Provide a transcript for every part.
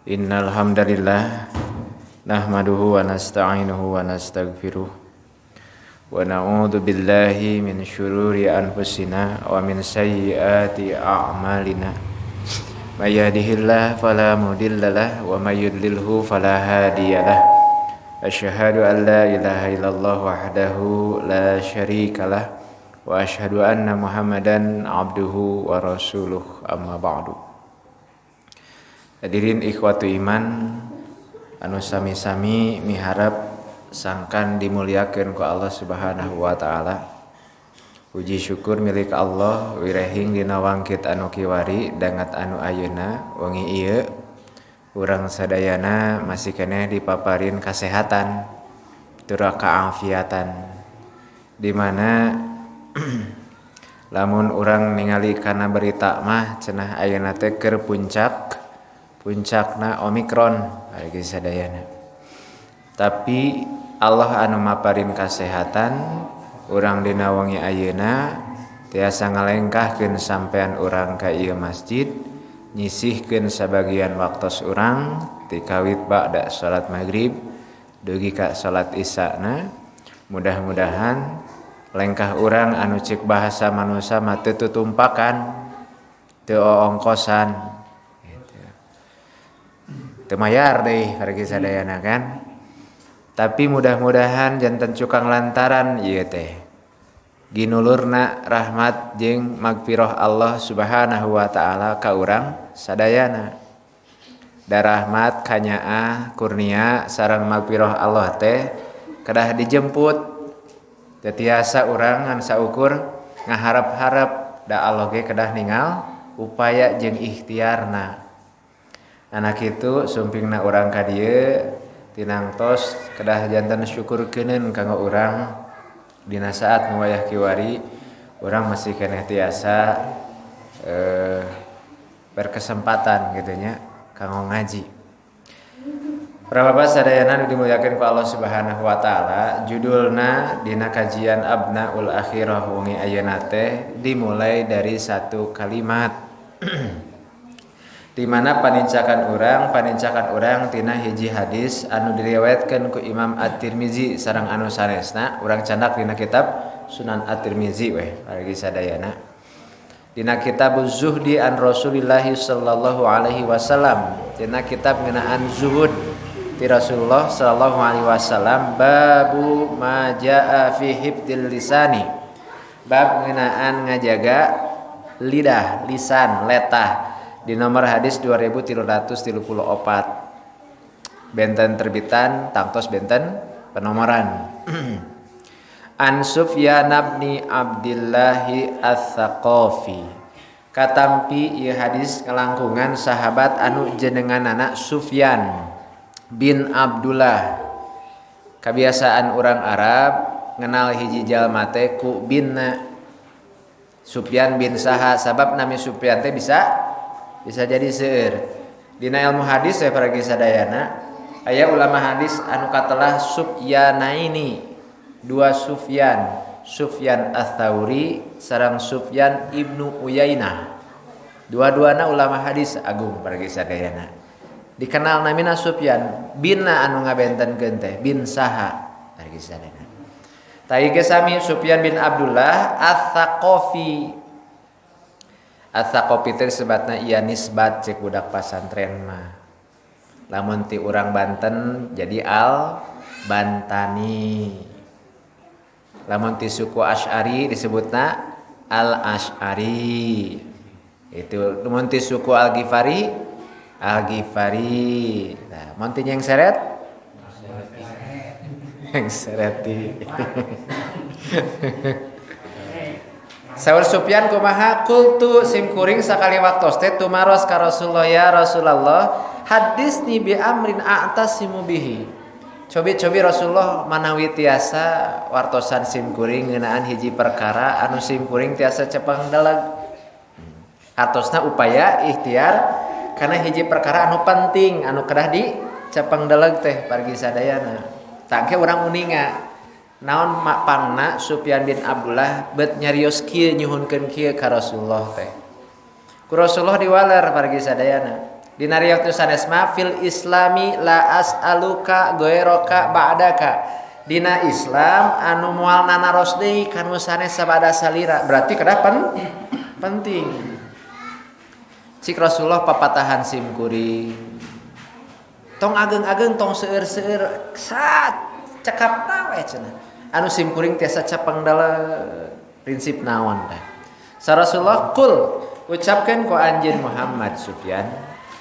Innal hamdalillah nahmaduhu wa nasta'inuhu wa nastaghfiruh wa na'udzu billahi min syururi anfusina wa min sayyiati a'malina. May yahdihillahu fala mudhillalah wa may yudlilhu fala hadiyalah. Asyhadu an la ilaha illallah wahdahu la syarikalah wa asyhadu anna Muhammadan abduhu wa rasuluh, amma ba'du. Hadirin ikhwatu iman anu sami-sami miharap sangkan dimuliakeun ku Allah Subhanahu wa taala. Puji syukur milik Allah wirehing dina wangkit anu kiwari dangat anu ayeuna wengi ieu urang sadayana masih keneh dipaparin kasehatan tur kaafiatan, di mana lamun urang ningali kana berita mah cenah ayeuna teh keur puncakna Omikron bagi sadayana. Tapi Allah anu maparin kasehatan urang dina wengi ayeuna tiasa ngalengkahkeun sampean urang ka ieu masjid, nyisihkeun sabagian waktos urang ti kawit ba'da salat maghrib dugi ka salat isya-na. Mudah-mudahan lengkah urang anu cik bahasa manusia mah teu tutumpakan, teu ongkosan, temayar deh pergi sadayana kan. Tapi mudah-mudahan janten cukang lantaran ieu teh ginulurna rahmat jeung magfirah Allah Subhanahu wa taala ka urang sadayana. Da rahmat kanyaah kurnia sareng magfirah Allah teh kedah dijemput. Teu tiasa urang ngan saukur ngaharap-harap da Allah ge kedah ningal upaya jeung ikhtiarna. Anak itu sumpingna urang ka dieu tinangtos kedah janten syukurkeuneun kanggo urang dina saat nu wayah kiwari urang masih keneh tiasa berkesempatan gitu nya kanggo ngaji. Para bapak sadayana nu dimuliakeun ku Allah Subhanahu wa taala, judulna dina kajian Abnaul Akhirah wengi ayeuna teh dimulai dari satu kalimat di mana panincakan urang tina hiji hadis anu diriwayatkeun ku Imam At-Tirmizi sareng anu sanesna urang candak dina kitab Sunan At-Tirmizi weh bagi sadayana. Dina kitab Zuhdi an Rasulillah sallallahu alaihi wasallam, dina kitab ngeunaan zuhud ti Rasulullah sallallahu alaihi wasallam, babu ma jaa fi hibdil lisani, bab ngeunaan ngajaga lidah, lisan, letah, di nomor hadis 2334. Benten terbitan tangtos benten penomoran. An Sufyan bin Abdullah Ats-Tsaqafi, katampi ieu hadis ngelangkungan sahabat anu jenenganana Sufyan bin Abdullah. Kebiasaan orang Arab ngenal hiji jalma teh ku binna. Sufyan bin saha, sabab nami Sufyan teh bisa jadi seueur. Dina ilmu hadis saya pergi sadayana aya ulama hadis anu katelah Sufyanaini, dua Sufyan, Sufyan Ats-Tsauri sareng Sufyan ibnu Uyainah. Dua-duana ulama hadis agung pergi sadayana. Dikenal namina Sufyan binna anu ngabentenkeun teh bin saha pergi sadayana. Tah ge sami Sufyan bin Abdullah Ats-Tsaqafi. Ats-Tsaqafi teh sebatna ieu nisbat cek budak pasantren mah. Lamun ti urang Banten jadi al Bantani. Lamun ti suku Asy'ari disebutna al Asy'ari. Itu lamun ti suku Al Ghifari Al Ghifari. Nah, mun ti yang seret yang sereti. Saur Sufyan kumaha qultu simkuring sakali waktos teh tumaros ka Rasulullah, ya Rasulullah hadisni bi amrin a'tasimu bihi. Cobi Rasulullah manawi tiasa wartosan simkuring ngeunaan hiji perkara anu simkuring tiasa cepeng daleg. Hartosna upaya ikhtiar kana hiji perkara anu penting anu kedah di cepeng daleg teh pargi sadayana. Tangke urang uninga naon pangna Sufyan bin Abdullah bet nyarios kieu nyuhunkeun kieu ka Rasulullah teh. Ku Rasulullah diwaler pargi sadayana. Dina riwayat sanesma fil islami la as'aluka ghairaka ba'daka. Dina Islam anu moal nanaros deui kanu sanes sabada salira. Berarti kedah penting. Cik Rasulullah papatahan sim kuring. Tong ageng-ageng tong seueur-seueur sat cekapna we cenah. Anu sim kuring tiasa capang dalam prinsip naon teh. Sa Rasulullah kul ucapkeun ku anjeun Muhammad Sufyan.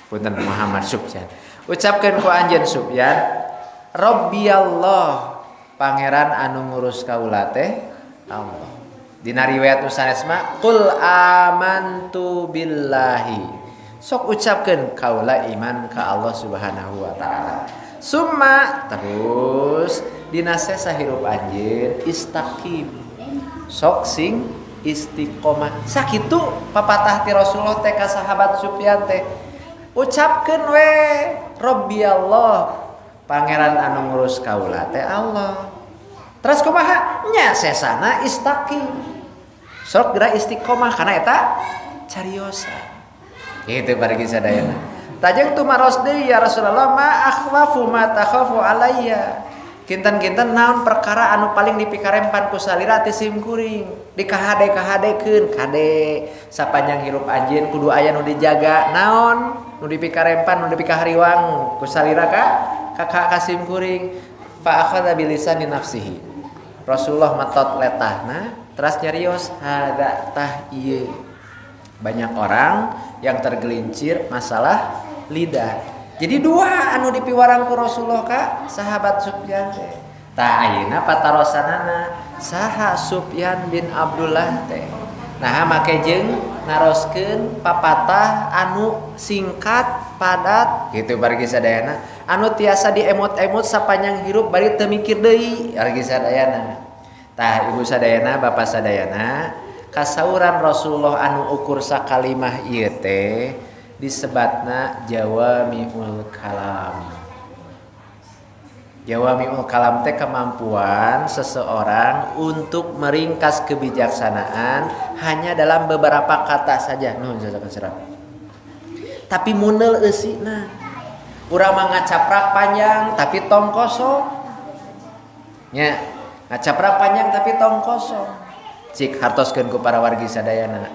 Punten Muhammad Sufyan. Ucapkeun ku anjeun Sufyan, Rabbi Allah, pangeran anu ngurus kaula teh Allah. Dina riwayat nu sanesma qul amantu billahi. Sok ucapkeun kaula iman ka Allah Subhanahu wa taala. Summa terus dina sesa hirup anjeun istaqim. Sok sing istiqomah. Sakitu papatah ti Rasulullah teh ka sahabat Sufyan teh. Ucapkeun we Rabbi Allah, pangeran anu ngurus kaula teh Allah. Terus kumaha? Nya sesana istaqim. Sok geura istiqomah kana eta cariosa. Kitu bari sadayana. Tajeng tumaros deui ya Rasulullah ma akhwafu ma takhafu alayya. Kinten-kinten naon perkara anu paling dipikarempan ku salira ti sim kuring. Dikahade-kahadekeun kade sapanjang hirup anjeun kudu aya nu dijaga. Naon? Nu dipikarempan nu dipikahariwang ku salira ka sim kuring. Fa akhadha bi lisani nafsihi. Rasulullah matot letahna teras nyarios hada tah ieu. Banyak orang yang tergelincir masalah lidah. Jadi dua anu dipiwarang ku Rasulullah ka sahabat Sufyan teh. Tah ayeuna patarosanana saha Sufyan bin Abdullah teh. Nah make jeung naroskeun papatah anu singkat padat gitu bari sadayana anu tiasa diemot-emot sapanjang hirup bari teu mikir deui bari sadayana. Tah ibu sadayana bapak sadayana kasauran Rasulullah anu ukur sakalimah ieu teh disebatna jawamiul kalam. Jawamiul kalam teh kemampuan seseorang untuk meringkas kebijaksanaan hanya dalam beberapa kata saja. Nuhun sasaran. Tapi munel eusina. Urang mah ngacaprak panjang tapi tong kosong. Nya, ngacaprak panjang tapi tong kosong. Cik hartoskeun ku para wargi sadayana.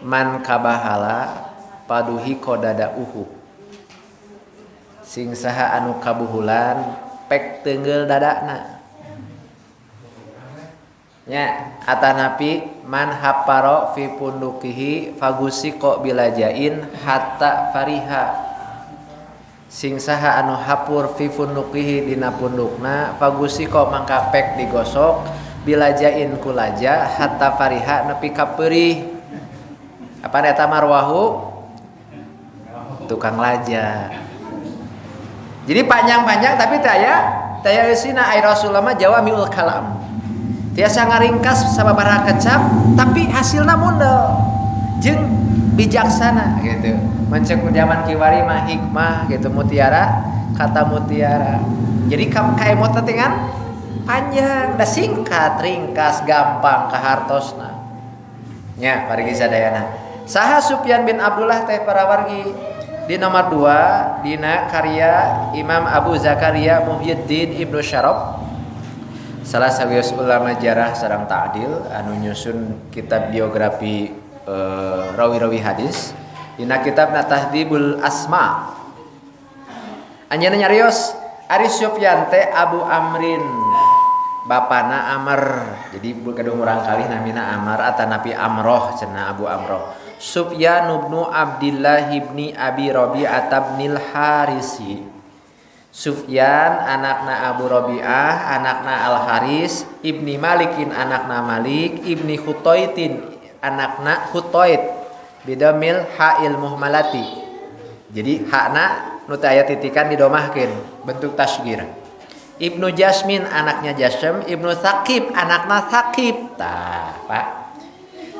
Man kabahala paduhi kodada uhu. Sing saha anu kabuhulan pek teungeul dadana. Nya atanapi man haparo fi pundukihi fagusiko bilajain hatta fariha. Sing saha anu hapur fi pundukihi dina pundukna fagusiko mangka pek digosok bilajain kulaja hatta fariha nepi ka peurih. Apa eta marwahu? Tukang laja. Jadi panjang-panjang tapi taya eusina ai Rasulullah mah jawamiul kalam. Tiasa ngaringkas sababaraha kecap tapi hasilna mundel jeung bijaksana gitu. Mencek zaman kiwari mah hikmah gitu mutiara kata mutiara. Jadi kaemot teh kan panjang da singkat ringkas gampang kahartosna. Nya parigi sadayana. Saha Sufyan bin Abdullah teh para wargi. Di nomor 2 dina karya Imam Abu Zakaria Muhyiddin Ibnu Syarab salah sawios ulama jarah sareng ta'dil anu nyusun kitab biografi rawi-rawi hadis dina kitabna Tahdzibul Asma. Anjeunna nyarios ari Sufyan teh Abu Amrin bapana Amr. Jadi kadung urang kalih namina Amr atanapi Amroh cenah Abu Amroh. Sufyan bin Abdullah bin Abi Rabi'ah bin Al-Harisi. Sufyan anakna Abu Rabi'ah, anakna Al-Haris, ibni Malikin anakna Malik, ibni Khutaitin anakna Khutait. Bidamil ha'il muhmalati. Jadi hakna nu teh aya titikan didomahkeun bentuk tasghir. Ibnu Jasmin anaknya Jasm, Ibnu Thaqib anakna Thaqib. Tah, Pak.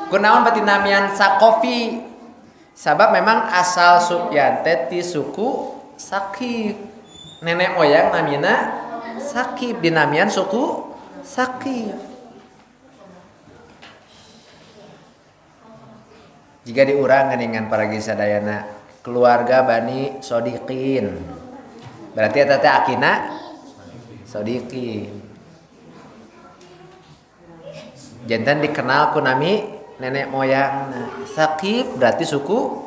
Kunaon bati namian Saqafi? Sabab memang asal Sufyan teh ti suku Saqif. Nenek moyang namina Saqif dinamian suku Saqif. Jika diurang dengan para sadayana keluarga Bani Sodiqin. Berarti eta teh akina Sodiqin. Jantan dikenal ku nami nenek moyangna. Sakif berarti suku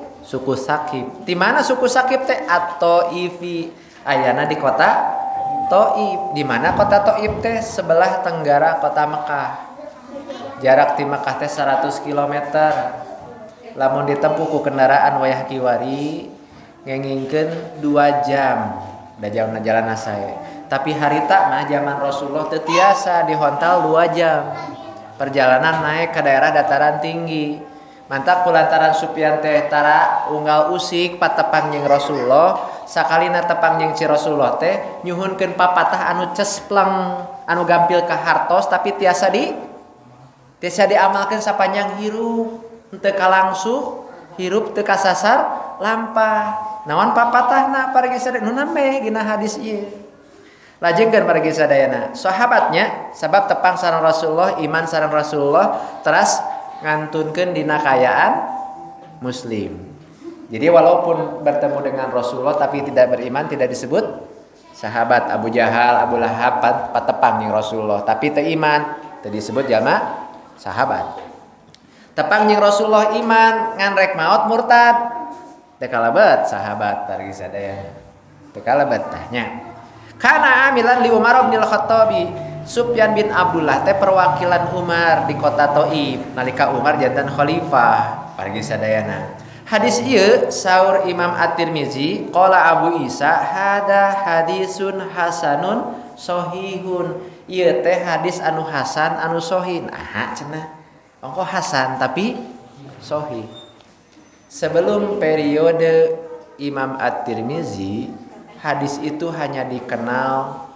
Sakif. Di mana suku Sakif teh? At-Thaifi. Ayana di kota Thaif. Di mana kota Thaif teh? Sebelah tenggara kota Mekah. Jarak di Mekah teh 100 km. Lamun ditempuh ku kendaraan wayah kiwari ngengingkeun 2 jam. Da jalan saya. Tapi harita mah zaman Rasulullah teu tiasa dihontal 2 jam. Perjalanan naik ke daerah dataran tinggi. Mantap kulantaran Sufyan teh tara unggal usik patepang jeung Rasulullah, sakalina tepang jeung ci Rasulullah teh nyuhunkeun papatah anu cespleng, anu gampil ka hartos tapi tiasa diamalkeun sapanjang hirup, henteu kalangsu, hirup teu kasasar lampah. Naon papatahna pargi sadaya nu name gina hadis ieu. Lajengkeun pargi sadayana sahabatnya sabab tepang sareng Rasulullah, iman sareng Rasulullah teras ngantunkeun dina kayaan muslim. Jadi walaupun bertemu dengan Rasulullah tapi tidak beriman tidak disebut sahabat. Abu Jahal, Abu Lahab patepang jeung Rasulullah tapi teu iman, teu disebut jalma sahabat. Tepang jeung Rasulullah iman ngan rek maot murtad. Teu kalebet sahabat pargi sadayana. Teu kalebet tahnya. Kana amilan li Umar bin Al-Khattabi. Sufyan bin Abdullah teh perwakilan Umar di kota Thaif nalika Umar janten khalifah pargi sadayana. Hadis ieu saur Imam At-Tirmizi qala Abu Isa hada hadisun hasanun sahihun. Ieu teh hadis anu hasan anu sahih. Nah cenah. Ongko hasan tapi sahih. Sebelum periode Imam At-Tirmizi, hadis itu hanya dikenal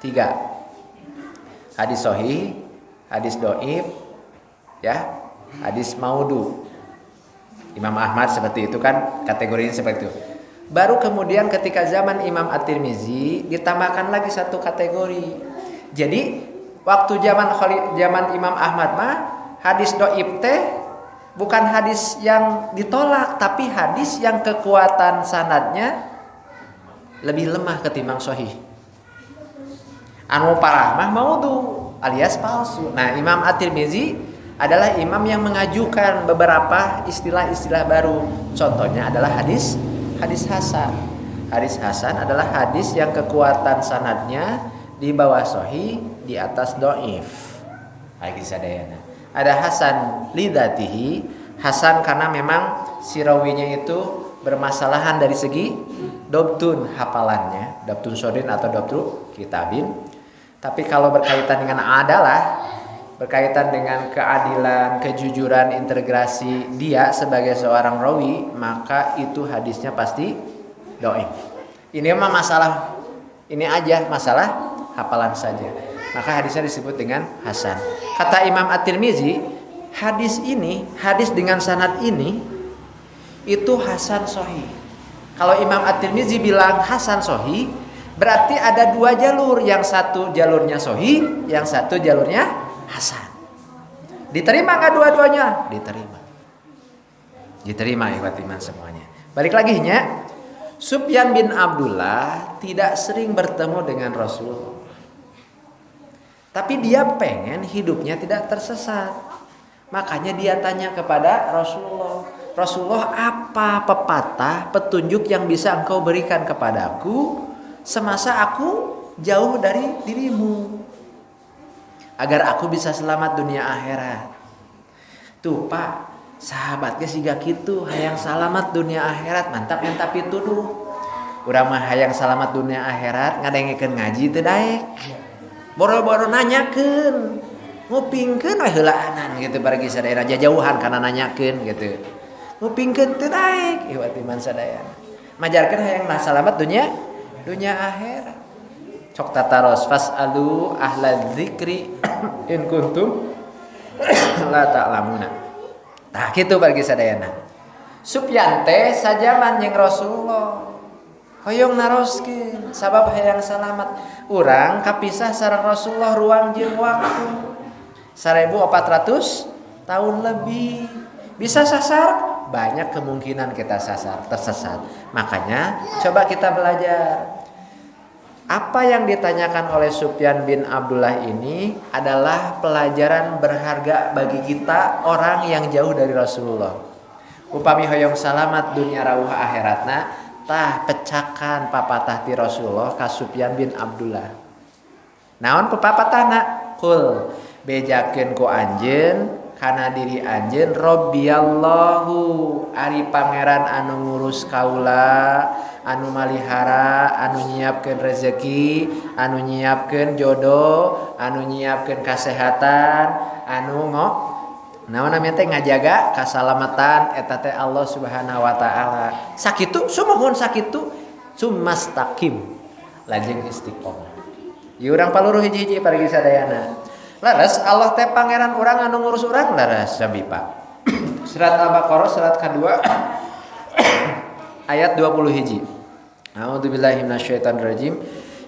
3. Hadis sahih, hadis dhaif, ya, hadis maudhu. Imam Ahmad seperti itu kan, kategorinya seperti itu. Baru kemudian ketika zaman Imam At-Tirmizi ditambahkan lagi satu kategori. Jadi waktu zaman Imam Ahmad mah hadis dhaif teh bukan hadis yang ditolak, tapi hadis yang kekuatan sanadnya lebih lemah ketimbang sahih. Anu parah mah maudhu alias palsu. Nah, Imam At-Tirmizi adalah imam yang mengajukan beberapa istilah-istilah baru. Contohnya adalah hadis hasan. Hadis hasan adalah hadis yang kekuatan sanadnya di bawah sahih, di atas dhaif. Lagi sadayana. Ada hasan lidzatihi, hasan karena memang si rawinya itu bermasalahan dari segi dobtun hafalannya, dobtun sodin atau dobtu kitabin. Tapi kalau berkaitan dengan adalah berkaitan dengan keadilan, kejujuran, integrasi dia sebagai seorang rawi, maka itu hadisnya pasti dhaif. Ini mah masalah ini aja, masalah hafalan saja. Maka hadisnya disebut dengan hasan. Kata Imam At-Tirmizi, hadis dengan sanad ini itu hasan sahih. Kalau Imam At-Tirmizi bilang hasan sahih, berarti ada 2 jalur, yang satu jalurnya sahih, yang satu jalurnya hasan. Diterima enggak dua-duanya? Diterima ikhwat iman semuanya. Balik lagi nya, Sufyan bin Abdullah tidak sering bertemu dengan Rasulullah. Tapi dia pengen hidupnya tidak tersesat. Makanya dia tanya kepada Rasulullah, Rasulullah, apa pepatah, petunjuk yang bisa engkau berikan kepadaku semasa aku jauh dari dirimu, agar aku bisa selamat dunia akhirat. Tuh Pak, sahabatnya siga kitu, hayang selamat dunia akhirat, mantap itu dulu. Urang mah hayang selamat dunia akhirat ngadengkeun ngaji teu daek. Boro-boro nanyakeun, ngupingkeun we heulaanan gitu bargi sadaya jauhan kana nanyakeun gitu. Ngupingkeun teu daek iwat iman sadaya. Majarkeun hayang selamat dunia akhirat. Cok tataros fasalu ahla dzikri in kuntum la ta'lamuna. Tah kitu bargi sadayana. Sufyan teh sajaman jeung Rasulullah. Hoyong naroskeun sabab hayang salamat. Urang kapisah sareng Rasulullah ruang jeung waktu 1400 tahun lebih. Bisa sasar banyak kemungkinan kita tersesat. Makanya coba kita belajar. Apa yang ditanyakan oleh Sufyan bin Abdullah ini adalah pelajaran berharga bagi kita orang yang jauh dari Rasulullah. Upami hoyong salamat dunia rawuh akhiratna tah pecakan papatah ti Rasulullah ka Sufyan bin Abdullah. Naon papatahna? Kul bejakeun ku anjeun kana diri anjeun Rabbiyallahu ari pangeran anu ngurus kaula, anu malihara, anu nyiapkeun rezeki, anu nyiapkeun jodoh, anu nyiapkeun kasehatan, anu naon namanya teh ngajaga kasalamatan eta teh Allah Subhanahu wa taala. Sakitu sumuhun sakitu sumastaqim lajeng istiqomah. Ieu urang paluruh hiji-hiji pargi sadayana. Laras Allah teh pangeran urang anu ngurus urang laras sabipa. Surat Al-Baqarah surat kedua ayat 21. A'udzubillahi minasyaitonirrajim.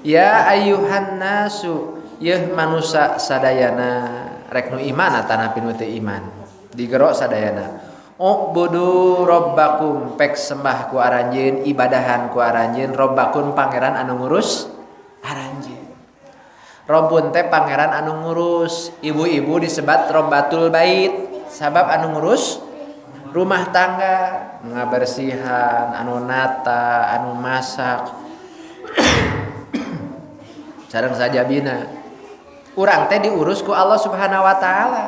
Ya ayyuhan nasu yeuh manusa sadayana rek nu iman atanapi nu teu iman. Digero sadayana. Ubudu rabbakum pek sembah ku aranjeun ibadahan ku aranjeun rabbakum pangeran anu ngurus aranjeun. Robbun teh pangeran anu ngurus. Ibu-ibu disebat Robbatul Bait sabab anu ngurus rumah tangga, ngabersihan, anu nata, anu masak. Sareng sajabina. Urang teh diurus ku Allah Subhanahu wa taala.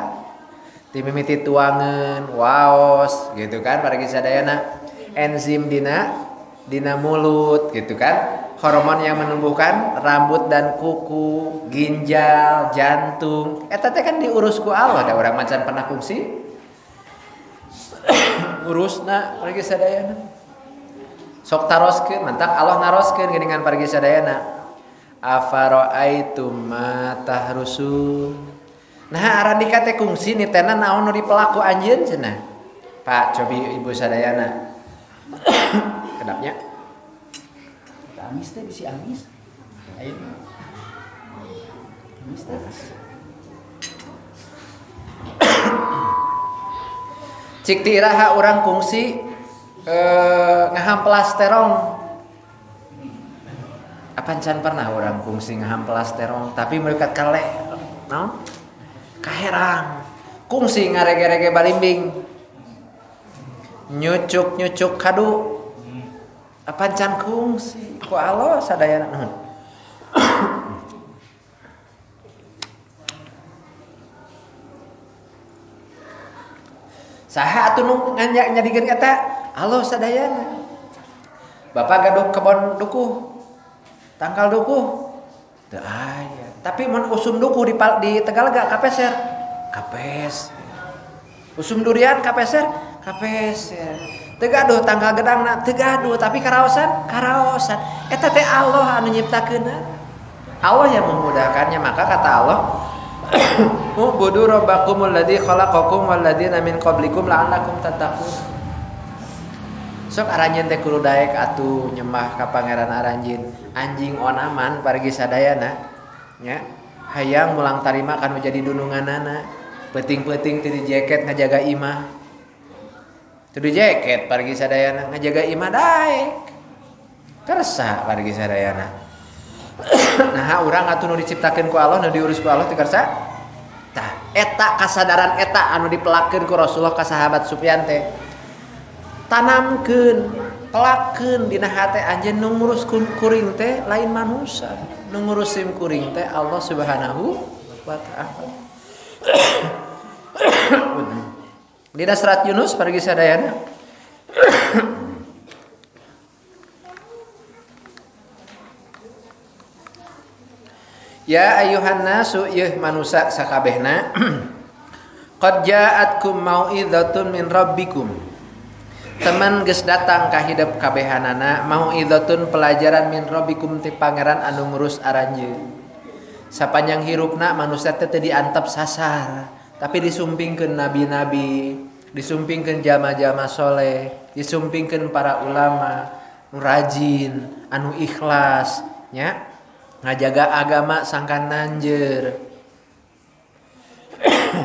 Ti mimiti tuangeun, waos gitu kan paragi sadayana. Enzim dina mulut gitu kan. Hormon yang menumbuhkan rambut dan kuku, ginjal, jantung. Eta teh kan diurus ku Allah. Da urang macan pernah kungsi. Urusna pargi sadayana. Sok taroskeun, mantap Allah naroskeun geuningan pargi sadayana. Afara'aitum ma tahrusun. Nah arandika teh kungsi nitena naon nu dipelaku anjeun cenah. Pak cobi ibu sadayana. Kedapnya. Amis teh bisi amis. Ayo. Amis teh. Cik tiraha urang kungsi ngahamplas terong. Apan can pernah urang kungsi ngahamplas terong tapi meurekat kale. Naon? Kaherang. Kungsi ngarege-rege balimbing. Nyucuk-nyucuk kadu. Apan can kungsi ku Allah sadayana naon. Saha atuh nu nyadikeun eta Allah sadayana. Bapak gaduh kebon dukuh. Tangkal dukuh. Teu aya. Tapi mun usum dukuh di Tegalga kapeser. Kapes. Usum durian kapeser. Kapeser. Teu gaduh tangkal gedangna, teu gaduh tapi karaosan. Eta teh Allah anu nyiptakeunna. Allah yang memudahkannya, maka kata Allah, "Ubudu rabbakumul ladzi khalaqakum wal ladzina min qablikum la'allakum tattaqun." Sok aranjeun teh kudu daek atuh nyembah ka pangeran aranjeun. Anjing onaman pargi sadayana nya hayang mulang tarima kanu jadi dununganana. Peuting-peuting teu dijeket ngajaga imah. Teu jaket pargi sadayana ngajaga imah daek. Kersa pargi sadayana. Nah, urang atuh nu diciptakeun ku Allah, nu diurus ku Allah teu kersa. Tah, eta kasadaran eta anu dipelakeun ku Rasulullah ka sahabat Sufyan teh. Tanamkeun, pelakeun dina hate anjeun nu ngurus kuring teh lain manusia. Nu ngurusim kuring teh Allah Subhanahu wa taala. Dina surat Yunus pargi sadayana. Ya ayyuhan nasu yeuh manusa sakabehna. Qad ja'atkum mau'idzatun min rabbikum. Teman geus datang ka hidup kabehanana mau'idzatun pelajaran min rabbikum ti pangeran anu ngurus aranjeun. Sapanjang hirupna manusia teh teu diantep sasar, tapi disumpingkeun nabi-nabi, disumpingkeun jama-jama soleh, disumpingkeun para ulama nu rajin, anu ikhlas nya ngajaga agama sangkan nanjeur.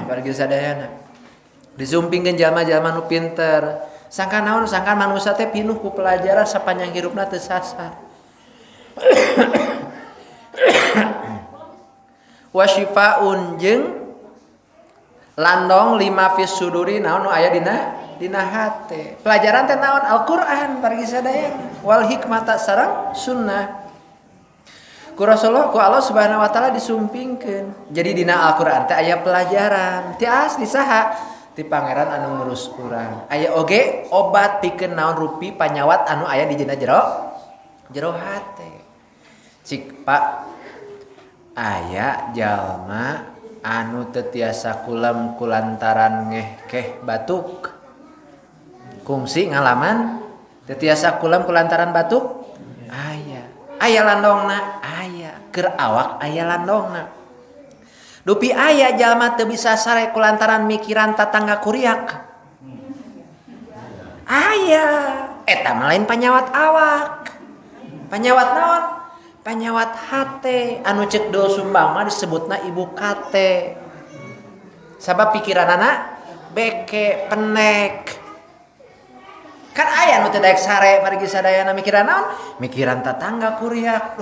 Pargi sadayana disumpingkeun jama-jama nu pinter, Sangkan naon sangkan manusia teh pinuh ku pelajaran sapanjang hirupna teu sasar. Wa syifaun jeung landong lima fis suduri naon nu aya dina hate. Pelajaran teh naon? Al-Qur'an pargi sadaya wal hikmata sareng sunnah. Ku Rasulullah ku Allah Subhanahu wa taala disumpingkeun. Jadi dina Al-Qur'an teh aya pelajaran. Ti asli saha? Ti pangeran anu ngurus urang. Aya oge obat pikeun naon rupi panyawat anu aya di dina jero hate. Cik Pak aya jalma anu teu tiasa kulem kulantaran ngeh batuk. Kungsi ngalaman teu tiasa kulem kulantaran batuk? Aya. Aya landongna? Aya. Keur awak aya landongna. Dupi aya jalma teu bisa sare kulantaran mikiran tatangga kuriak. Aya. Eta mah lain panyawat awak. Panyawat naon? Panyawat hate. Anu ceuk Doel Sumbang mah disebutna ibu kate. Sabab pikiranana beke pendek. Kan aya nu teu daek sare pargi sadayana mikiran naon? Mikiran tatangga kuriak.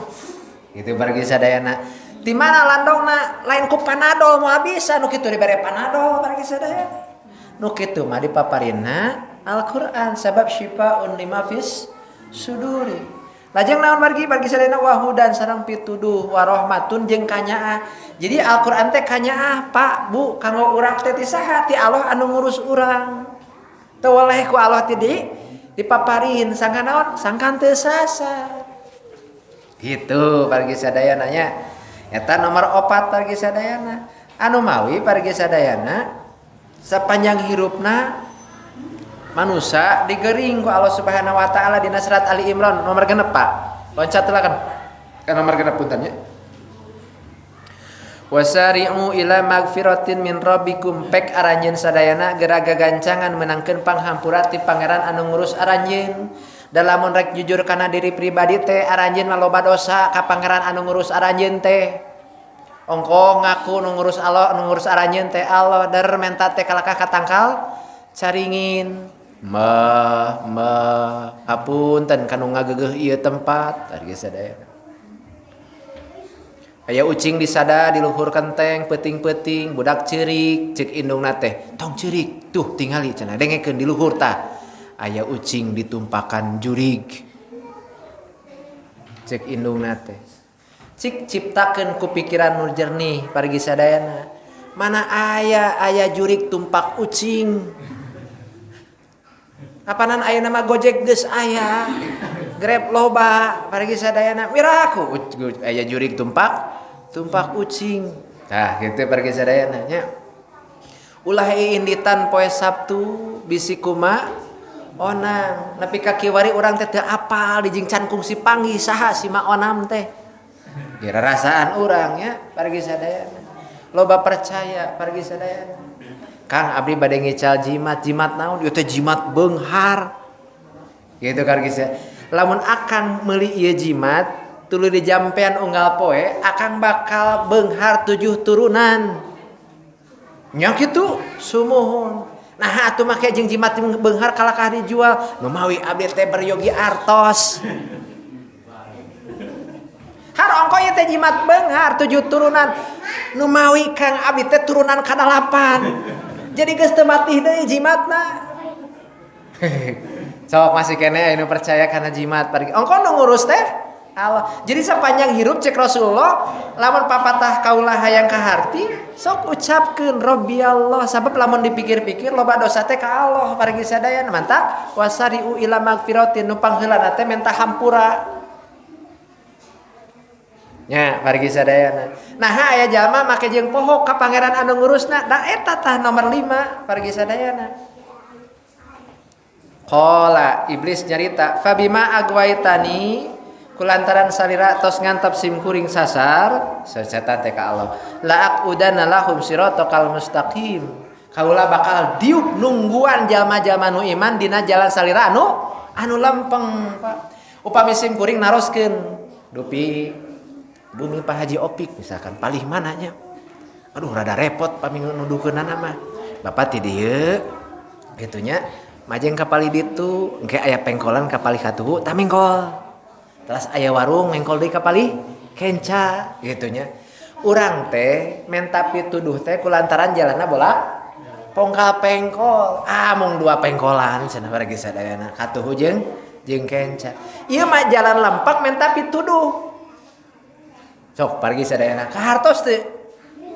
Gitu pargi sadayana. Di mana landongna lain ku panadol moal bisa nu kitu dibere panadol pargi sadayana. Nu kitu mah dipaparinna Al-Qur'an sabab syifaun lima fis suduri. Lajeng naon pargi sadayana wahudan sareng pituduh warahmatun jeung kanyaah. Jadi Al-Qur'an teh kanyaah Pak Bu kanggo urang teh ti saha? Ti Allah anu ngurus urang. Teu weleh ku Allah ti dipaparin sangkan naon? Sangkan teu sasar. Gitu pargi sadayana nya. Eta nomor 4 pargi sadayana. Anu mawi pargi sadayana sapanjang hirupna manusia digering ku Allah Subhanahu wa taala dina surat Ali Imran nomor genep Pak. Loncat heula kan. Kan nomor genep punten nya. Wasari'u ila magfiratin min rabbikum pek aranjeun sadayana geraga gancangan menangkeun panghampura ti pangeran anu ngurus aranjeun. Da lamun rek jujur kana diri pribadi teh aranjeun mah loba dosa ka pangeran anu ngurus aranjeun teh. Ongko ngaku nu ngurus Allah anu ngurus aranjeun teh Allah der menta teh kalakah katangkal caringin. Hapunten kanu ngageugeuh ieu tempat ari sadayana. Aya ucing disada di luhur kenteng peuting-peuting budak ceurik ceuk indungna teh tong ceurik tuh tingali cenah dengekeun di luhur tah. Aya ucing ditumpakan jurig cek indungna teh cik ciptakeun ku pikiran nu jernih pargi sadayana mana aya jurig tumpak ucing apanan aya nama Gojek geus aya Grab loba pargi sadayana miraku aya jurig tumpak ucing tah kitu pargi sadayana nya ulah inditan poe Sabtu bisi kumaha onam nepi ka kiwari urang teh teu apal dijing can kungsi panggih saha si mak onam teh kira rasaan urang ya pargi sadayana loba percaya pargi sadayana Kang abdi bade ngical jimat naon ieu teh jimat beunghar gitu pargi sadayana lamun akang meuli ieu jimat tuluy dijampean unggal poe akang bakal beunghar 7 turunan nya kitu sumuhun. Nah atuh make jeung jimat beunghar kalakah dijual nu mawi abdi teh beryogi artos. Har ongko ieu teh jimat beunghar 7 turunan. Nu mawi Kang abdi teh turunan ka-8. Jadi geus teu matih deui jimatna. Sok masih kene anu percaya kana jimat pergi. Ongko nu ngurus teh Allah. Jadi sapanjang hirup cek Rasulullah lamun papatah kaulah hayang kaharti sok ucapkeun Rabbi Allah sabab lamun dipikir-pikir loba dosa teh ka Allah pargi sadayana mantap wasari'u ila magfiratin nu pangheulana teh menta hampura nya pargi sadayana nah aya jalma make jeung pohok ka pangeran anu ngurusna da eta tah nomor 5 pargi sadayana qala iblis nyarita fabima agwaitani kulantaran salira tos ngantap sim kuring sasar setan teh ka Allah la aqudanna lahum siratal mustaqim kaula bakal diuk nungguan jalma-jalma nu iman dina jalan salira anu lempeng Pak upami sim kuring naroskeun dupi bumi Pak Haji Opik misalkan palih mananya aduh rada repot pami nuduhkeunana mah Bapak ti dieu kitu nya majeng kapali ditu engke aya pengkolan kapali katuhu tah mengkol terus aya warung mengkol deui kapali kenca gitunya urang teh menta pituduh teh kulantaran jalanna bolak pongkal pengkol mung 2 pengkolan cenah bari sadayana katuhu jeung kenca ieu mah jalan lempeng menta pituduh sok pargi sadayana ka hartos teh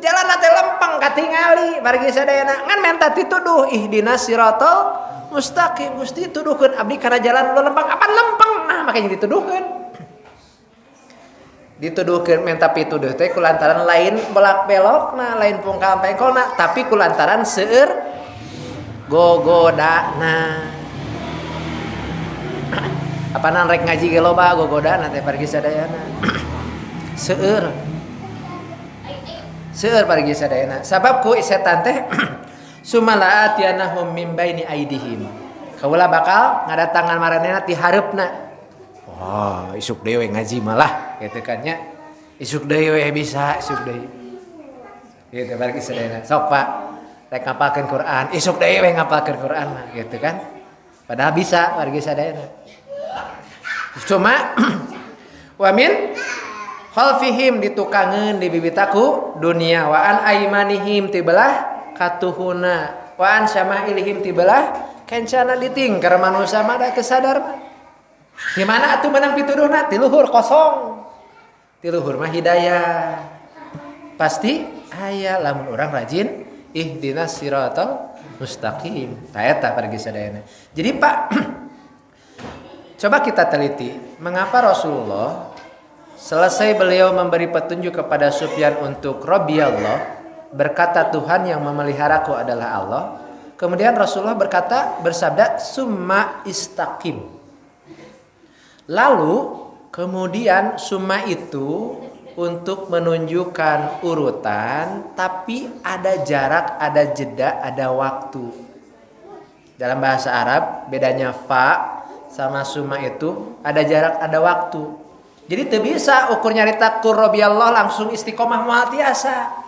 jalan teh lempeng katingali pargi sadayana ngan menta dituduh ihdinas siratal mustaqim Gusti tuduhkeun abdi kana jalan lempeng apa lempeng nah makanya dituduhkeun menta pituduh teh kulantaran lain belak belokna lain pungkal pengkolna tapi kulantaran seueur gogodana apana rek ngaji ge loba gogodana teh pargi sadayana seueur pargi sadayana sabab ku setan teh sumala atiyanahum min baini aidihim kaula bakal ngadatangan maranehna ti hareupna isuk deui ngaji malah kitu kan nya isuk deui we bisa isuk deui kitu pargi sadayana sok Pak rek ngapalkeun Quran isuk deui we ngapalkeun Quran mah gitu kan padahal bisa pargi sadayana cuma wamin khalfihim ditukangeun di bibitaku dunia wa an aimanihim ti belah katuhuna wa an syama'ilihim ti belah kencana ditingker manusia mah da kesadar mah di mana atuh menang pituduhna ti luhur kosong ti luhur mah hidayah pasti aya lamun urang rajin ihdinas siratal mustaqim ta eta pergi sadayana jadi Pak coba kita teliti mengapa Rasulullah selesai beliau memberi petunjuk kepada Sufyan untuk Rabbi Allah, berkata Tuhan yang memeliharaku adalah Allah. Kemudian Rasulullah bersabda summa istaqim. Lalu kemudian summa itu untuk menunjukkan urutan, tapi ada jarak, ada jeda, ada waktu. Dalam bahasa Arab bedanya fa sama summa itu ada jarak, ada waktu. Jadi teu bisa ukur nyarita kur Rabbi Allah langsung istiqomah moal tiasa.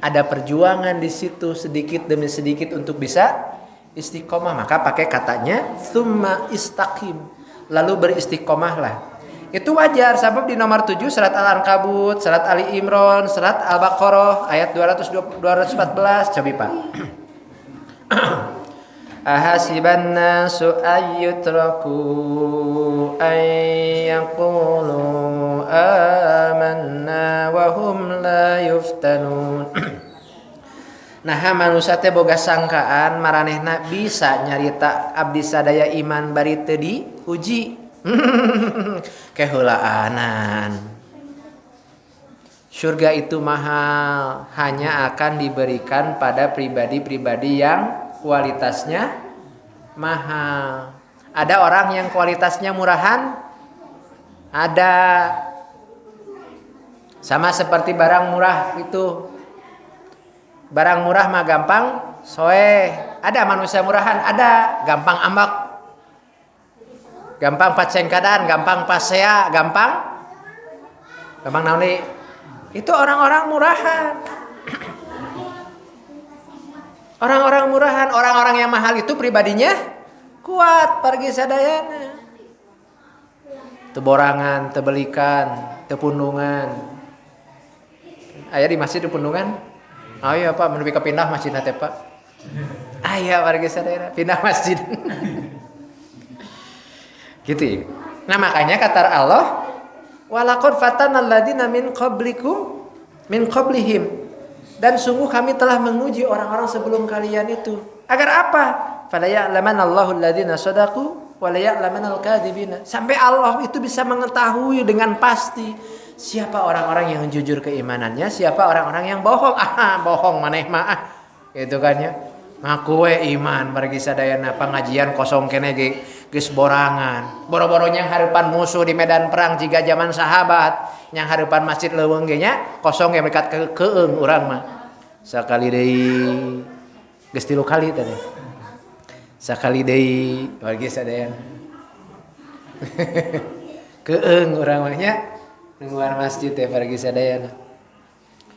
Ada perjuangan di situ sedikit demi sedikit untuk bisa istiqomah. Maka pakai katanya tsumma istaqim. Lalu beristiqomahlah. Itu wajar sebab di nomor 7 surat Al-Ankabut, surat Ali Imran, surat Al-Baqarah ayat 214 coba Pak. Ahasiban nasu ayyutraku ayyaqulu amanna wa hum la yuftanun. Nah manusia teh boga sangkaan maranehna bisa nyarita abdi sadaya iman bari teu diuji. Keheulaanan. Surga itu mahal, hanya akan diberikan pada pribadi-pribadi yang kualitasnya mahal. Ada orang yang kualitasnya murahan? Ada. Sama seperti barang murah itu. Barang murah mah gampang soeh. Ada manusia murahan? Ada. Gampang ambak. Gampang pacengkadan, gampang pasea, gampang naon deui? Itu orang-orang murahan. Orang-orang murahan, orang-orang yang mahal itu pribadinya kuat pergi sadayana. Teborangan, tebelikan, tepundungan. Aya di masjid tepundungan? Ayo Pak, menuju ke pindah masjid nate Pak. Aya pergi sadayana, pindah masjid. Gitu. Nah makanya kata Allah, walaqad fatanal ladzina min qablihim. Dan sungguh kami telah menguji orang-orang sebelum kalian itu. Agar apa? Fala ya'lamanallahu alladzina shadaqu wa la ya'lamanal kadzibina. Sampai Allah itu bisa mengetahui dengan pasti siapa orang-orang yang jujur keimanannya, siapa orang-orang yang bohong. Bohong maneh mah. Gitu kan ya. Ngaku we iman margi sadayana pangajian kosong keneh geus borangan. Boro-boro nyang hareupan musuh di medan perang jiga zaman sahabat, nyang hareupan masjid leuweung ge nya kosong ge mekat keung urang mah. Sakali deui geus 3 kali tadi. Sakali deui margi sadayana. Keung urang mah nya nungguan masjid teh margi sadayana.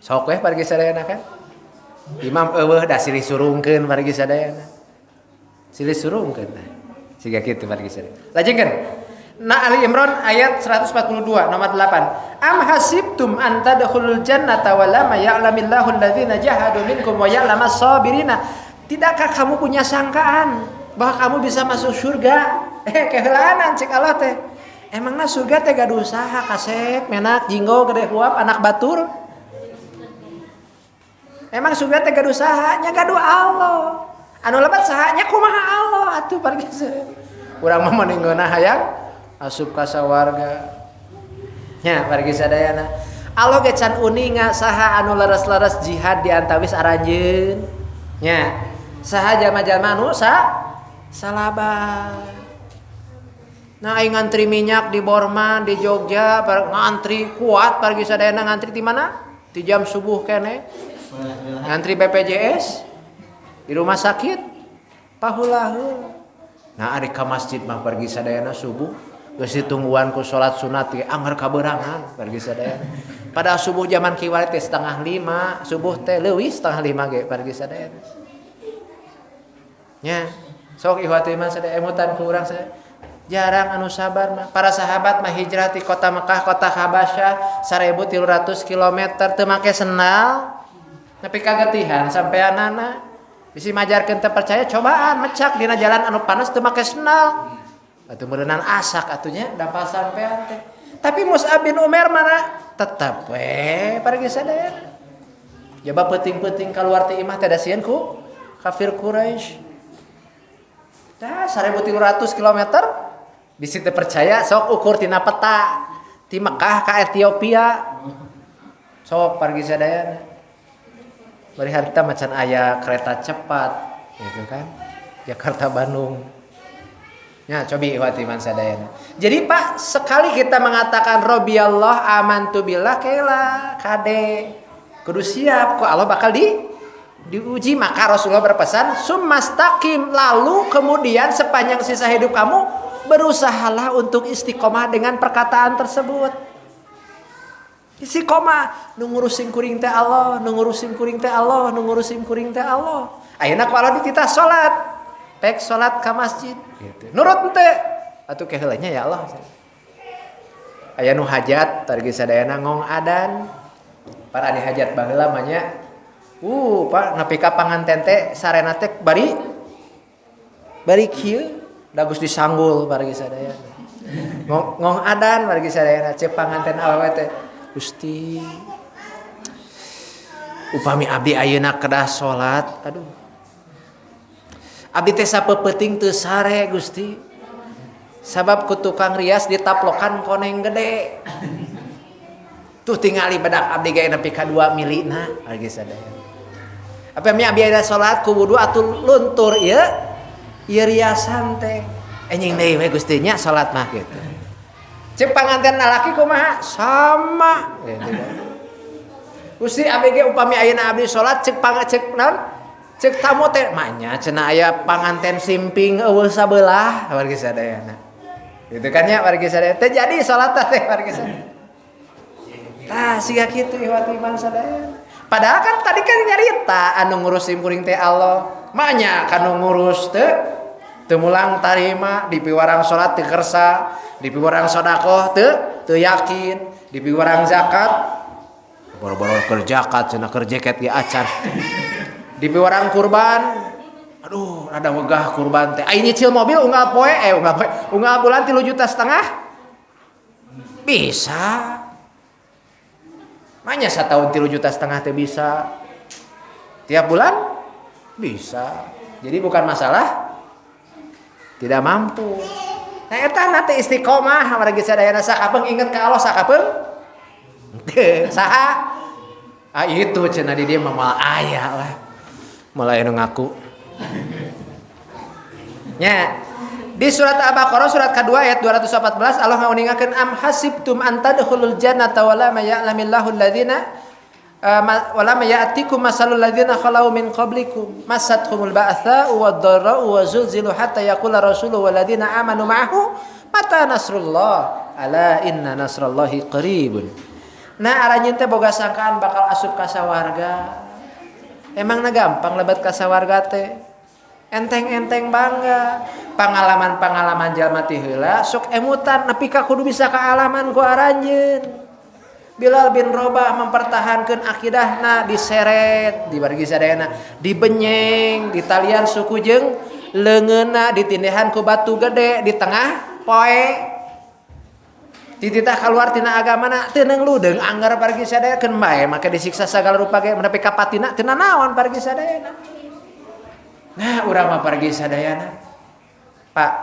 Sok we margi sadayana kan. Imam eueuh da silih surungkeun margi sadayana. Silih surungkeun siga kitu pargi sadaya. Lajengkeun. Na Ali Imran ayat 142 nomor 8. Am hasibtum an tadkhulul jannata wa lam ya'lamillahu alladzina jahadu minkum wa ya'lamas sabirina. Tidakkah kamu punya sangkaan bahwa kamu bisa masuk surga? Keheulaan cek Allah teh. Emangna surga teh gaduh saha kasep, menak, jinggo, gede huap, anak batur? Emang surga teh gaduh saha? Nya gaduh Allah. Anu lebat sahanya kumaha Allah atuh pargi sadaya. Urang mah meninggalna hayang asup ka sawarga. Nya pargi sadayana. Allah ge can uninga saha anu leres-leres jihad di antawis aranjeun. Nya saha jalma-jalma anu salabar. Nah aing ngantri minyak di Borman di Jogja ngantri kuat pargi sadayana ngantri di mana? Di jam subuh kene. Ngantri BPJS di rumah sakit pahulahu. Nah ari ka masjid mah pargi sadayana subuh geus ditungguan ku salat sunat ge angger kaberangan pargi sadayana. Pada subuh zaman kiwari teh 4:30, subuh teh leuwih 4:30 ge pargi sadayana. Nya sok ihwati mah sadaya emutan ku urang sadaya. Jarang anu sabar mah. Para sahabat mah hijrah di kota Mekah, kota Habasyah 1300 km teu make sendal. Tapi kagetihan sampeanana bisi majarkeun teu percaya cobaan mecak dina jalan anu panas teu make sendal. Atuh meureunnan asak atunya dampal sampean teh. Tapi Mus'ab bin Umair mana tetep we pargi sadaya. Coba peuting-peuting kaluar ti imah teh da sieun ku kafir Quraisy. Tah 1300 km bisi teu percaya sok ukur tina peta ti Mekah ka Ethiopia. Sok pargi sadayana. Bari harita macan aya kereta cepat gitu kan. Jakarta Bandung. Ya cobi ihwati man sadayana. Jadi Pak sekali kita mengatakan Robbiyallah amantu billah kela kade kudu siap kok Allah bakal diuji. Maka Rasulullah berpesan summastaqim, lalu kemudian sepanjang sisa hidup kamu berusahalah untuk istiqomah dengan perkataan tersebut. Istiqomah nu ngurusin kuring teh Allah, nu ngurusin kuring teh Allah, nu ngurusin kuring teh Allah. Ayeuna ku Allah dititah salat, pek salat ka masjid gitu. Nurut teh atuh keheulanya ya Allah. Aya nu hajat targi sadayana ngong adan. Para adi hajat baheula mah nya Pak nepi ka panganten teh sarena teh bari kieu dagus disanggul pargi sadayana. Ngong adan pargi sadayana cek panganten awewe teh Gusti upami abdi ayeuna kedah salat aduh abdi teh sapeuting teu sare Gusti sabab ku tukang rias ditaplokan koneng gede tuh tingali badak abdi gawe nepi ka 2 milina pargi sadayana. Apa mi abdi ada salat ku wudu atuh luntur ieu riasan teh enjing deui we Gusti nya salat mah kitu. Cek panganten lalaki kumaha sama gitu. Gusti abdi ge upami ayeuna abdi salat cek naon cek tamu teh mah nya cenah aya panganten simping eueuh sabelah wargi sadayana. Gitu kan nya wargi sadayana teh jadi salat teh wargi sadayana. Tah siga kitu ihwati iman sadayana. Padahal kan tadi kan nyarita anu ngurusin kuring teh Allah. Manya kanu ngurus teu mulang tarima, dipiwarang salat teu kersa, dipiwarang sedekah teu yakin, dipiwarang zakat boro-boro keur zakat cenah keur jeket ge acan. Dipiwarang kurban, aduh rada wegah kurban teh. Ai nyicil mobil unggal bulan 3,5 juta. Bisa. Manya satahun 3,5 juta teh bisa. Tiap bulan bisa. Jadi bukan masalah tidak mampu. Nah eta nanti istiqomah amargi sadayana sakapeung inget ka Allah sakapeung. Teu saha? Itu cenah di dieu mah moal aya lah. Moal aya nu ngaku. Nya di surat Al-Baqarah surat kedua ayat 214 Allah ngauningkeun am hasibtum an tadkhulul jannata wa lam ya'lamillahu alladzina wa lam ya'tikum masalul ladzina khalau min qablikum massatuhumul ba'tsa'u wad-dharra'u wa zulzilu hatta yaqula rasulu wal ladzina amanu ma'ahu mata nasrullah ala inna nasrallahi qaribun. Nah aranjeun teh boga sangkaan bakal asup ka sawarga. Emangna gampang lebat ka sawarga teh? Enteng-enteng bangga. Pengalaman-pengalaman jalma ti heula sok emutan nepi ka kudu bisa kaalaman ku aranjeun. Bilal bin Rabah mempertahankan akidahna diseret di bargi sadayana, dibenyeng, ditalian suku jeung leungeunna, ditindihan ku batu gede di tengah poe. Tititah keluar tina agamana teu neungludeung anggar bargi sadaya keun bae make disiksa sagala rupa ge nepi ka patina teu nanaon bargi sadayana. Nah, urang mah bargi sadayana. Pak,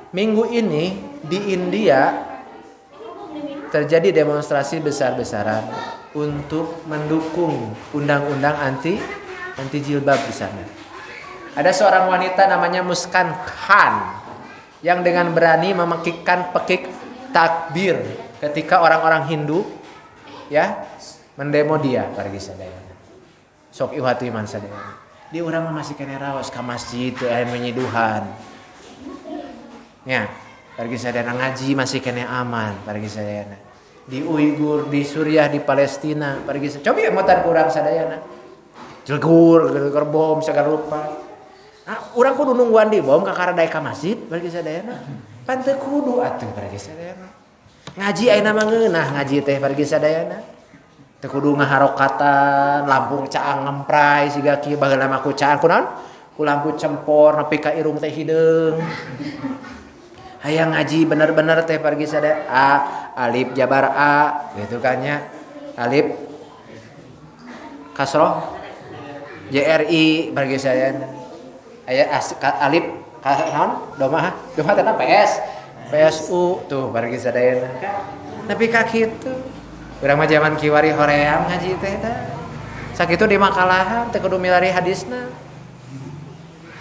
minggu ini di India terjadi demonstrasi besar-besaran untuk mendukung undang-undang anti jilbab di sana. Ada seorang wanita namanya Muskan Khan yang dengan berani memekikkan pekik takbir ketika orang-orang Hindu ya mendemo dia pergi sadayana. Sok iwatu iman sadayana. Dia urang masih kene raos ka masjid teu aya menyiduhan. Ya, pergi sadayana ngaji masih kene aman pergi sadayana. Di Uighur, di Suriah, di Palestina pergi sadayana. Coba emotan kurang sadayana. Jelgur, bom segala rupa. Nah, urang kudu nungguan di bom ka karadae ka masjid pergi sadayana. Pan teu kudu atuh pergi sadayana. Ngaji ayeuna mah ngeunah ngaji teh pergi sadayana. Teu kudu ngaharokatan, lampung caang ngemprai siga kieu baheula mah ku caang kunaon? Ku lampu cempor nepi ka irung teh hideung. Hayang ngaji bener-bener teh pergi sadaya alif jabar a gitu kan nya. Alif kasroh JRI pergi sadaya. Aya alif naon? Domah teh PS. PSU tuh pergi sadaya. Nepi ka kitu. Urang mah zaman kiwari hoream ngaji teh tah. Sakitu di makalahan teu kudu milari hadisna.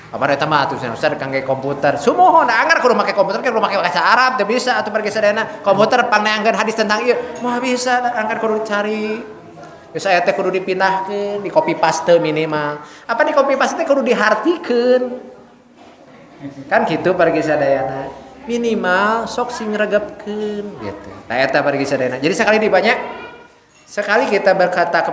Apa eta mah atuh Ustaz kangge komputer. Sumohon anggar kudu make komputer kan kudu make bahasa Arab teu bisa atuh pergi sadayana. Komputer panneangkeun hadis tentang ieu. Moal bisa anggar kudu cari. Geus aya teh kudu dipindahkeun, di copy paste minimal. Apa di copy paste teh kudu dihartikeun. Kan kitu pergi sadayana. Minimal sok sing ngregepkeun gitu. Nah eta pergi sadayana. Jadi sekali kita berkata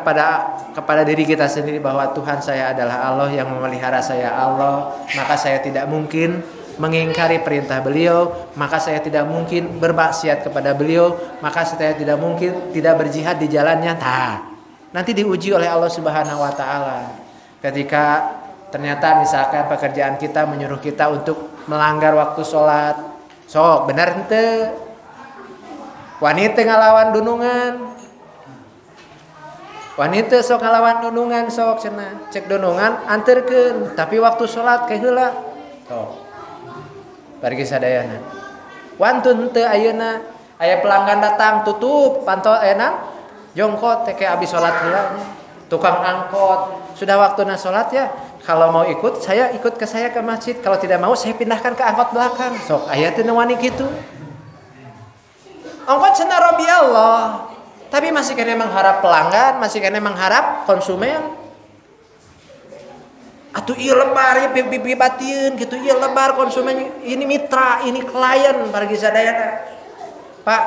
kepada diri kita sendiri bahwa Tuhan saya adalah Allah yang memelihara saya Allah, maka saya tidak mungkin mengingkari perintah beliau, maka saya tidak mungkin bermaksiat kepada beliau, maka saya tidak mungkin tidak berjihad di jalannya. Nanti diuji oleh Allah Subhanahu wa taala. Ketika ternyata misalkan pekerjaan kita menyuruh kita untuk melanggar waktu sholat, sok benar henteu? Wanita ngalawan dunungan. Wanita sok ngalawan dunungan sok cenah. Cek dunungan anterkeun, tapi waktu sholat ke heula. Sok. Pergi sadayana. Wantun teu ayeuna aya pelanggan datang tutup pantau enak jongkot teh ke abis sholat heula. Tukang angkot sudah waktunya sholat ya. Kalau mau ikut saya ikut ke saya ke masjid. Kalau tidak mau saya pindahkan ke angkot belakang. Sok aya teu wani kitu. Angkot cenah Rabbi Allah. Tapi masih kena mengharap pelanggan, masih kena mengharap konsumen. Atuh ieu lebar ya pipi batieun gitu. Ieu lebar konsumen ini mitra, ini klien pergi sadayana. Pak,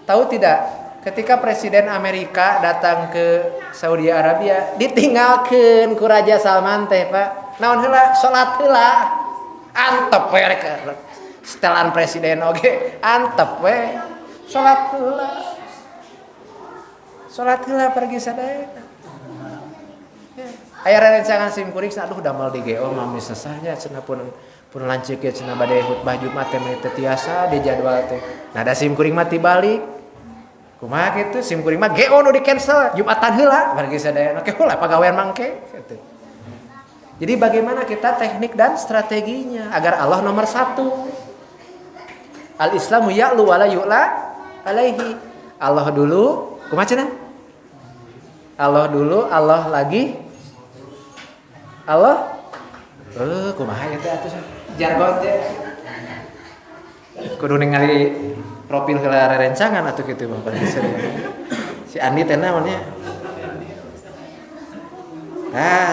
tahu tidak? Ketika Presiden Amerika datang ke Saudi Arabia, ditinggalkeun ku Raja Salman teh, Pak. Naon heula? Salat heula. Antep we rek. Setelan presiden oge, antep we. Salat heula. Salat heula pergi sadayana. Aya rerencangan simkuring aduh damel di GO mah misesahnya cenah pun lanceuk ye cenah bade khutbah Jumat teh teu tiasa di jadwal teh. Nah da simkuring mah tibalik. Kumaha kitu simkuring mah GO nu di cancel Jumatan heula pergi sadayana. Oke heula pagawean mangke kitu. Jadi bagaimana kita teknik dan strateginya agar Allah nomor satu. Al-Islamu ya'lu wa la yu'la alaihi. Allah dulu, kumaha cenah? Allah dulu, Allah lagi. Allah kumaha ya teh atuh jargon teh. Kudu ningali profil heula rerencangan atuh kitu mah si Andi teh naon nya?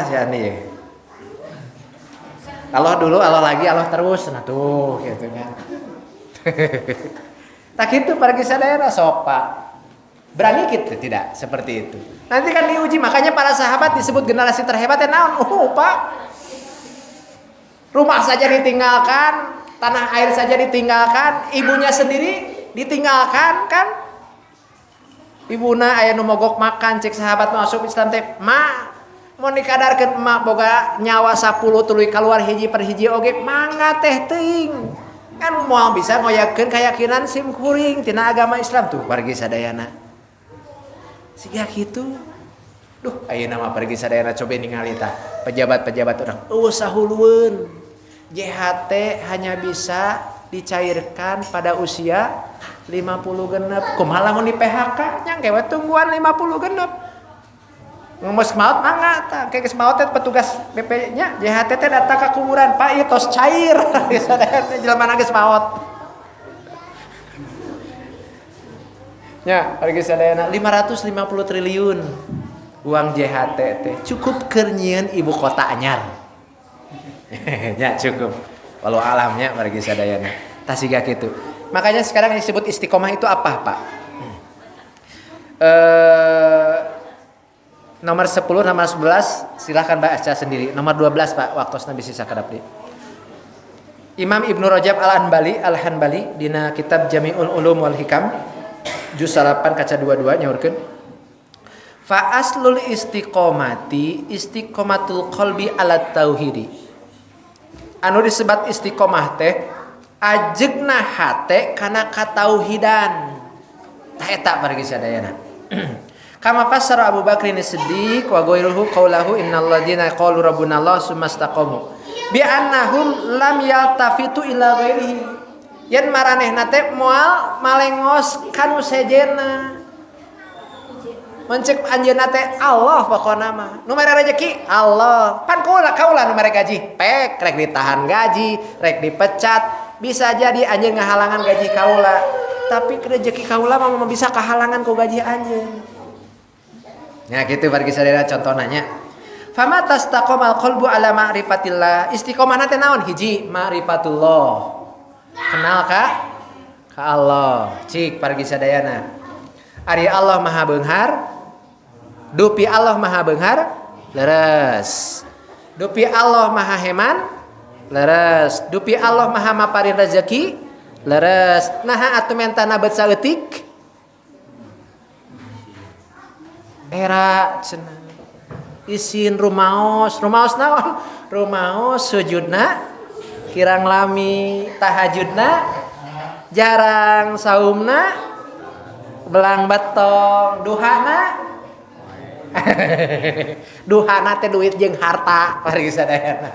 Si Andi ya. Allah dulu, Allah lagi, Allah terus. Nah tuh gitu kan. Tak gitu pergi sadayana sok Pak. Berani gitu tidak seperti itu. Nanti kan diuji, makanya para sahabat disebut generasi terhebat ya naon? Pak. Rumah saja ditinggalkan, tanah air saja ditinggalkan, ibunya sendiri ditinggalkan kan? Ibuna aya nu mogok makan cek sahabat masuk Islam teh, "Ma, mun dikadarkeun emak boga nyawa 10 tuluy keluar hiji per hiji oge mangga teh teuing." Kan moal bisa ngoyakeun keyakinan sim kuring tina agama Islam tuh pergi sadayana. Siga kitu. Duh, ayeuna mah pergi sadayana coba ningali tah pejabat-pejabat urang. Sahulueun. JHT hanya bisa dicairkan pada usia 50 genep. Kumaha lamun di PHK nya geus tungguan 50 genep. Ngomos maot mangga tah geus maot teh petugas BP nya JHT teh datang ka kuburan, Pak ieu tos cair. Sadayana jelema geus maot. Nya harga sadayana 550 triliun uang JHT teh cukup keur nyieun ibu kota anyar. Ya cukup. Walau alamnya harga sadayana. Tah siga kitu. Makanya sekarang yang disebut istiqomah itu apa, Pak? Nomor 10, nomor 11 silahkan baca sendiri. Nomor 12 Pak, waktosna bisi sakadapdi. Imam Ibnu Rajab Al-Hanbali dina kitab Jami'ul Ulum wal Hikam juz 8 kaca 22 nyaurkeun fa aslul istiqomati istiqomatul qalbi ala tauhidi. Anu disebat istiqomah teh ajegna hate kana katauhidan. Tah eta pargi sadayana. Kama fassara Abu Bakrin As-Siddiq wa ghairuhu qaulahu innal ladzina qalu rabbuna Allah tsumma istaqamu bi annahum lam yaltafitu ila ghairihi. Yen maranehna teh moal malengos kanu sejenna. Mencek anjeunna teh Allah pokona mah. Nu mere rezeki Allah. Pan kaula nu mere gaji pek rek ditahan gaji, rek dipecat, bisa jadi anjeun ngahalangan gaji kaula. Tapi rezeki kaula mah bisa kahalangan ku gaji anjeun. Ya gitu bagi sadayana contohnya. Fama tastaqamal qalbu ala ma'rifatillah. Istiqomahna teh naon? Hiji ma'rifatullah. Kenal ka Allah. Cik pargi sadayana. Ari Allah Maha Beunghar. Dupi Allah Maha Beunghar. Leres. Dupi Allah Maha Heman. Leres. Dupi Allah Maha maparin rezeki. Leres. Naha atuh mentana beut saeutik. Era cenah isin rumaos naon? Rumaos sujudna kirang lami tahajudna jarang saumna belang betong duhana duhana teh duit jeung harta pargi sadayana.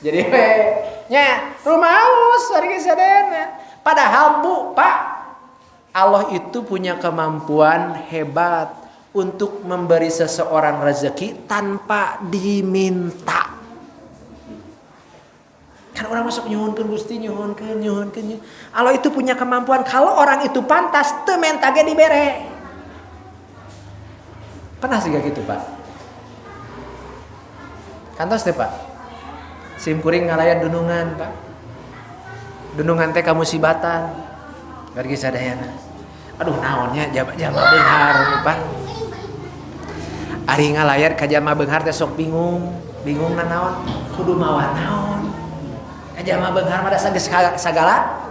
Jadi we nya rumaos pargi sadayana. Padahal Bu, Pak, Allah itu punya kemampuan hebat untuk memberi seseorang rezeki tanpa diminta. Kan orang masuk nyuhunkeun Gusti, nyuhunkeun. Allah itu punya kemampuan kalau orang itu pantas teu menta ge dibere. Pernah sih gitu, Pak? Kantos teh, Pak. Sim kuring ngalayan dunungan, Pak. Dunungan teh kamusibatan. Pergi sadayana. Aduh naonnya jama beunghar, Pak. Ari ngalayar ka jalma beunghar teh sok bingung naon kudu mawa naon. Ka jalma beunghar mah da sagala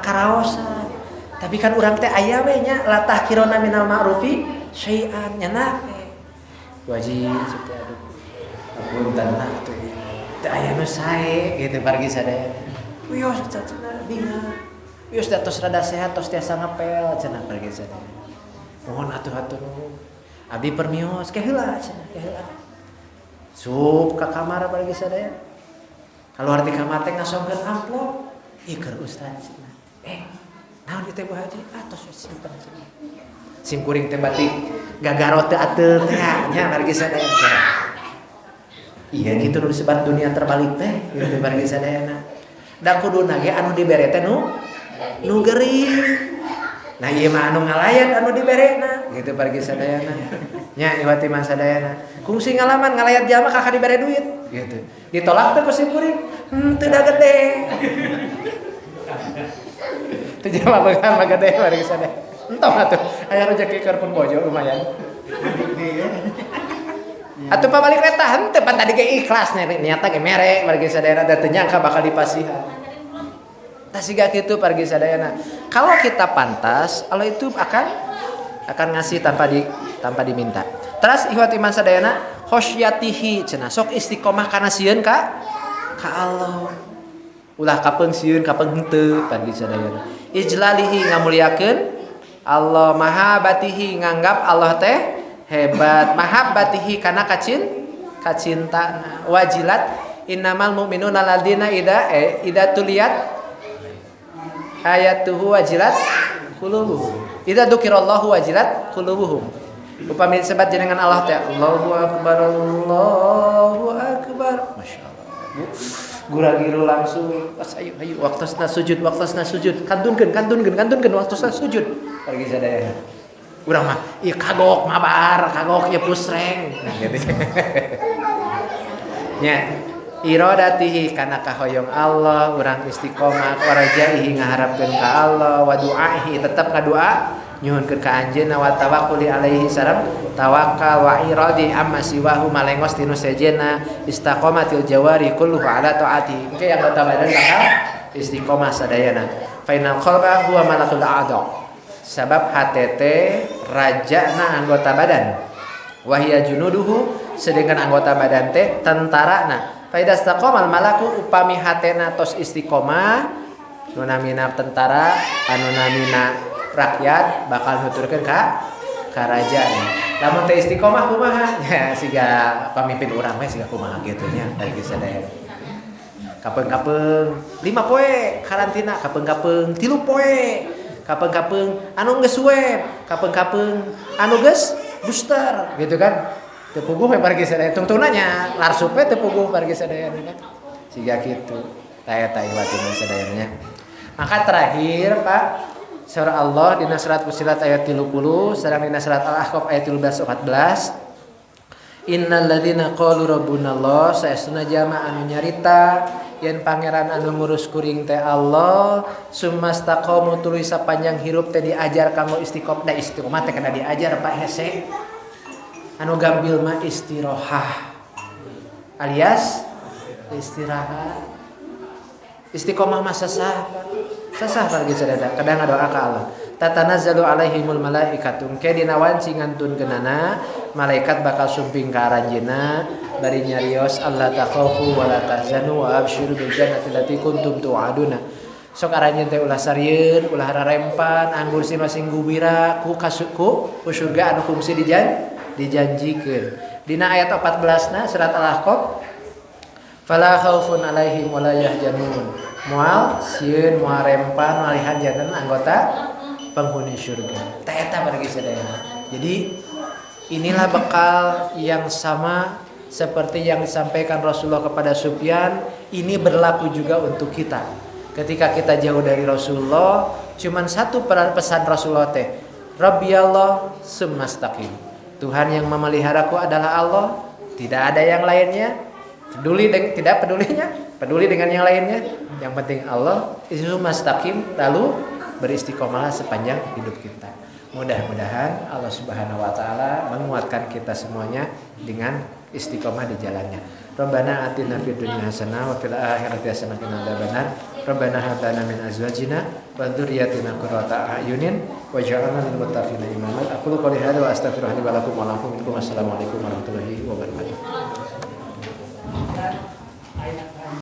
karaosan. Tapi kan urang teh aya we nya latah kirona minal ma'rufi syai'an nyana teh. Wajib teh aduh. Punten lah tuh. Teh aya nu sae gitu pergi sadaya. Wios cenah bingung. Wios tos rada sehat tos tiasa ngapel cenah pergi sadaya. Mohon atuh-atuh nuhun. Abi permios keheula cenah keheula. Sup ka kamar bagi sadaya. Kalau arti kamar teh ngasongkeun amplop. Ieu keur ustaz cenah. Naon ieu teh Bu Haji? Tos simpen cenah. Sim kuring teh batik gagarot teh ateul teh nya bagi sadaya. Iya gitu nu disebat dunia terbalik teh gitu bagi sadayana. Da kuduna ge anu dibere teh nu geuring. Nah ieu mah anu ngalayan anu diberena gitu pergi sadayana. Nya iwati mah sadayana. Kungsi ngalaman ngalayat jalma kakak dibere duit gitu. Ditolak teh ku sim kuring. Teu da gede. Teu jalma beunghar mah gede pergi sadayana. Entong atuh aya rezeki keur pun bojo lumayan. Atuh pabalik eta henteu pan tadi ge ikhlas niatna ge mere margi sadayana teh nyangka bakal dipasihan. Tah siga kitu pargi sadayana. Kalau kita pantas, Allah itu akan ngasih tanpa diminta. Terus ikhwat iman sadayana khosyatihi cenah sok istiqomah kana sieun ka Allah. Ulah kapeung sieun kapeung henteu pargi sadayana. Ijlalihi ngamuliakeun Allah, mahabbatihi nganggap Allah teh hebat, mahabbatihi kana kacintana, wajilat innamal mu'minuna alladzina idza tuliyat ayatuhu wajilat qulubuhum idza dzukirallahu wajilat qulubuhum. Upami disebut jenengan Allah teh Allahu akbar Allahu akbar, masyaallah. Gura-giru langsung pas ayo waktosna sujud kantunkeun waktosna sujud pergi sadaya. Urang mah ieu kagok mabar kagok ieu pusreng nah gitu. Nya iradatihi kana kahoyong Allah urang istiqomah warajaihi ngaharapkeun ka Allah wa du'aihi tetep ngadoa nyuhunkeun ka anjeunna wa tawakkuli alaihi sareng tawakal wa iradi amma siwahu malengos tinu sejenna istiqomatil jawari kulluhu ala taati engke yang anggota badan bakal istiqomah sadayana fainal qalba huwa malakul a'dha sabab hatete rajana anggota badan wahia junuduhu sedangkan anggota badan teh tentarana faida istaqomal malaku upami hatena tos istiqomah nu namina tentara anu namina rakyat bakal nuturkeun ka kerajaan. Lamun teh istiqomah kumaha? Ya siga pamimpin urang we siga kumaha kitu nya dari sadaya. Kapeung-kapeung 5 poe karantina, kapeung-kapeung 3 poe. Kapeung-kapeung anu geus swab, kapeung-kapeung anu geus booster gitu kan. Teu puguh we pargi sadaya tungtungna nya larsup we teu puguh pargi sadaya kan. Siga kitu. Tah eta iwatuna sadaya nya. Maka terakhir Pak surah Allah dina surat Fussilat ayat 30 sareng dina surat Al-Ahqaf ayat 13-14 Innal ladzina qalu rabbunallah saestuna jalma anu nyarita yen pangeran anu ngurus kuring teh Allah summastaqamu tuluy sapanjang hirup teh diajar kanggo istiqomah teh kana diajar Pak hese anu gambil mah istirahah alias istirahat istiqomah mah sasah pergi sadada kadang ngadoa ka Allah tatanazzalu alaihimul malaikatu ke dina wanci ngantun genana malaikat bakal sumping ka aranjeunna bari nyarios Allah takhafu wa la tahzanu wa absyiru bil jannati allati kuntum tu'aduna sok aranjeun teh ulah sarieun ulah rarempan anggur si masing gubira ku surga anu kungsi dijanjikeun dina ayat 14 na surat Al-Ahqaf fala khaufun alaihim wa la yahzanun moal sieun moal rempan malihan jantan anggota penghuni surga teh eta pergi sadaya. Jadi inilah bekal yang sama seperti yang disampaikan Rasulullah kepada Sufyan, ini berlaku juga untuk kita. Ketika kita jauh dari Rasulullah, cuman satu pesan Rasulullah teh, Rabbiyallah summastaqim. Tuhan yang memeliharaku adalah Allah, tidak ada yang lainnya. Tidak peduli dengan yang lainnya. Yang penting Allah summastaqim, lalu beristiqomahlah sepanjang hidup kita. Mudah-mudahan Allah Subhanahu wa taala menguatkan kita semuanya dengan istiqomah di jalannya. Rabbana atina fid dunya hasanah wa fil akhirati hasanah wa qina adzabannar. Rabbana hab lana min azwajina wa dzurriyyatina qurrata a'yunin waj'alna lil muttaqina imama. Aqulu qouli hadza wa astaghfirullaha li wa lakum wa lakum. Assalamualaikum warahmatullahi wabarakatuh.